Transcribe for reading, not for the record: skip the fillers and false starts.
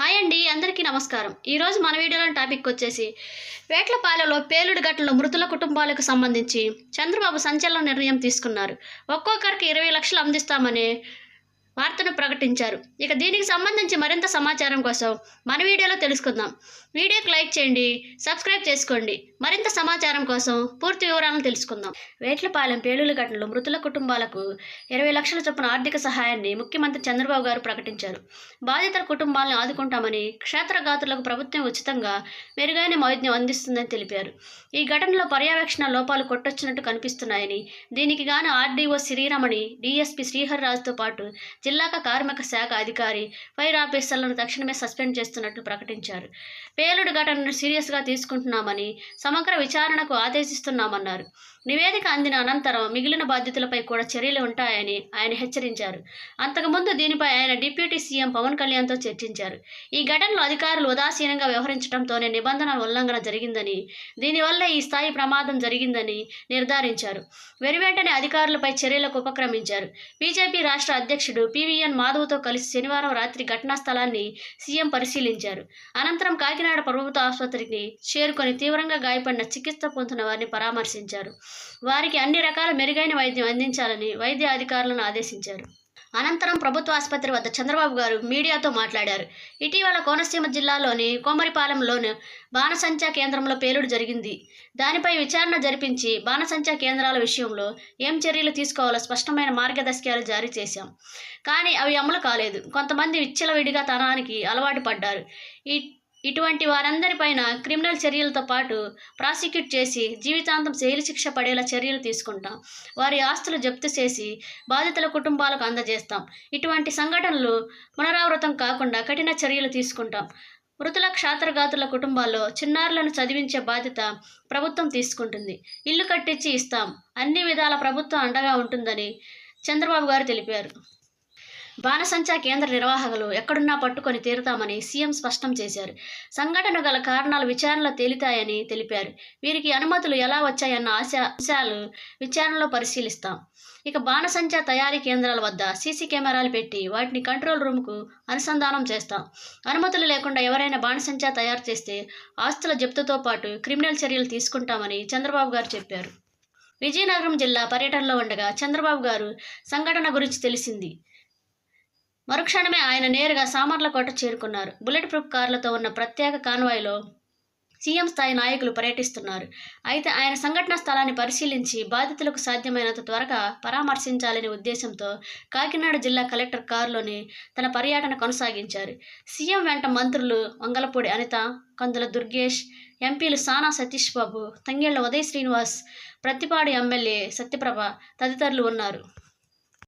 Hi అండి, అందరికీ నమస్కారం. ఈరోజు మన వీడియోలో టాపిక్ వచ్చేసి వేట్లపాలెంలో పేలుడు ఘటనలో మృతుల కుటుంబాలకు సంబంధించి చంద్రబాబు సంచలన నిర్ణయం తీసుకున్నారు. ఒక్కొక్కరికి 20 లక్షలు అందిస్తామని వార్తను ప్రకటించారు. ఇక దీనికి సంబంధించి మరింత సమాచారం కోసం మన వీడియోలో తెలుసుకుందాం. వీడియోకి లైక్ చేయండి, సబ్స్క్రైబ్ చేసుకోండి. మరింత సమాచారం కోసం పూర్తి వివరాలను తెలుసుకుందాం. వేట్లపాలెం పేలుడు ఘటనలో మృతుల కుటుంబాలకు 20 లక్షల చొప్పున ఆర్థిక సహాయాన్ని ముఖ్యమంత్రి చంద్రబాబు గారు ప్రకటించారు. బాధితుల కుటుంబాలను ఆదుకుంటామని, క్షేత్రఘాతులకు ప్రభుత్వం ఉచితంగా మెరుగైన వైద్యం అందిస్తుందని తెలిపారు. ఈ ఘటనలో పర్యవేక్షణ లోపాలు కొట్టొచ్చినట్టు కనిపిస్తున్నాయని, దీనికి గాను ఆర్డీఓ శ్రీరమణి, డీఎస్పీ శ్రీహర్రాజుతో పాటు జిల్లా కార్మిక శాఖ అధికారి, ఫైర్ ఆఫీసర్లను తక్షణమే సస్పెండ్ చేస్తున్నట్లు ప్రకటించారు. పేలుడు ఘటనను సీరియస్గా తీసుకుంటున్నామని, సమగ్ర విచారణకు ఆదేశిస్తున్నామన్నారు. నివేదిక అందిన అనంతరం మిగిలిన బాధ్యతలపై కూడా చర్యలు ఉంటాయని ఆయన హెచ్చరించారు. అంతకుముందు దీనిపై ఆయన డిప్యూటీ సీఎం పవన్ కళ్యాణ్తో చర్చించారు. ఈ ఘటనలో అధికారులు ఉదాసీనంగా వ్యవహరించడంతోనే నిబంధనల ఉల్లంఘన జరిగిందని, దీనివల్ల ఈ స్థాయి ప్రమాదం జరిగిందని నిర్ధారించారు. వెనువెంటనే అధికారులపై చర్యలకు ఉపక్రమించారు. బీజేపీ రాష్ట్ర అధ్యక్షుడు పీవీఎన్ మాధవ్తో కలిసి శనివారం రాత్రి ఘటనా స్థలాన్ని సీఎం పరిశీలించారు. అనంతరం కాకినాడ ప్రభుత్వ ఆసుపత్రికి చేరుకొని తీవ్రంగా గాయపడిన చికిత్స పొందుతున్న వారిని పరామర్శించారు. వారికి అన్ని రకాల మెరుగైన వైద్యం అందించాలని వైద్య అధికారులను ఆదేశించారు. అనంతరం ప్రభుత్వ ఆసుపత్రి వద్ద చంద్రబాబు గారు మీడియాతో మాట్లాడారు. ఇటీవల కోనసీమ జిల్లాలోని కోమరిపాలెంలోని బాణసంచా కేంద్రంలో పేలుడు జరిగింది. దానిపై విచారణ జరిపించి బాణసంచా కేంద్రాల విషయంలో ఏం చర్యలు తీసుకోవాలో స్పష్టమైన మార్గదర్శకాలు జారీ చేశాం. కానీ అవి అమలు కాలేదు. కొంతమంది విచ్చలవిడిగా తనానికి అలవాటు పడ్డారు. ఇటువంటి వారందరిపైన క్రిమినల్ చర్యలతో పాటు ప్రాసిక్యూట్ చేసి జీవితాంతం జైలు శిక్ష పడేలా చర్యలు తీసుకుంటాం. వారి ఆస్తులు జప్తు చేసి బాధితుల కుటుంబాలకు అందజేస్తాం. ఇటువంటి సంఘటనలు పునరావృతం కాకుండా కఠిన చర్యలు తీసుకుంటాం. మృతుల క్షాత్రఘాతుల కుటుంబాల్లో చిన్నారులను చదివించే బాధ్యత ప్రభుత్వం తీసుకుంటుంది. ఇల్లు కట్టించి ఇస్తాం. అన్ని విధాల ప్రభుత్వం అండగా ఉంటుందని చంద్రబాబు గారు తెలిపారు. బాణసంచా కేంద్ర నిర్వాహకులు ఎక్కడున్నా పట్టుకొని తీరుతామని సీఎం స్పష్టం చేశారు. సంఘటన గల కారణాలు విచారణలో తేలితాయని తెలిపారు. వీరికి అనుమతులు ఎలా వచ్చాయన్న అంశాలు విచారణలో పరిశీలిస్తాం. ఇక బాణసంచా తయారీ కేంద్రాల వద్ద సీసీ కెమెరాలు పెట్టి వాటిని కంట్రోల్ రూమ్కు అనుసంధానం చేస్తాం. అనుమతులు లేకుండా ఎవరైనా బాణసంచా తయారు చేస్తే ఆస్తుల జప్తుతో పాటు క్రిమినల్ చర్యలు తీసుకుంటామని చంద్రబాబు గారు చెప్పారు. విజయనగరం జిల్లా పర్యటనలో ఉండగా చంద్రబాబు గారు సంఘటన గురించి తెలిసింది. మరుక్షణమే ఆయన నేరుగా సామర్లకోట చేరుకున్నారు. బుల్లెట్ ప్రూఫ్ కార్లతో ఉన్న ప్రత్యేక కాన్వాయ్లో సీఎం స్థాయి నాయకులు పర్యటిస్తున్నారు. అయితే ఆయన సంఘటనా స్థలాన్ని పరిశీలించి బాధితులకు సాధ్యమైనంత త్వరగా పరామర్శించాలనే ఉద్దేశంతో కాకినాడ జిల్లా కలెక్టర్ కారులోనే తన పర్యటన కొనసాగించారు. సీఎం వెంట మంత్రులు వంగలపూడి అనిత, కందుల దుర్గేష్, ఎంపీలు సానా సతీష్ బాబు, తంగెళ్ల ఉదయ్ శ్రీనివాస్, ప్రత్తిపాడు ఎమ్మెల్యే సత్యప్రభ తదితరులు ఉన్నారు.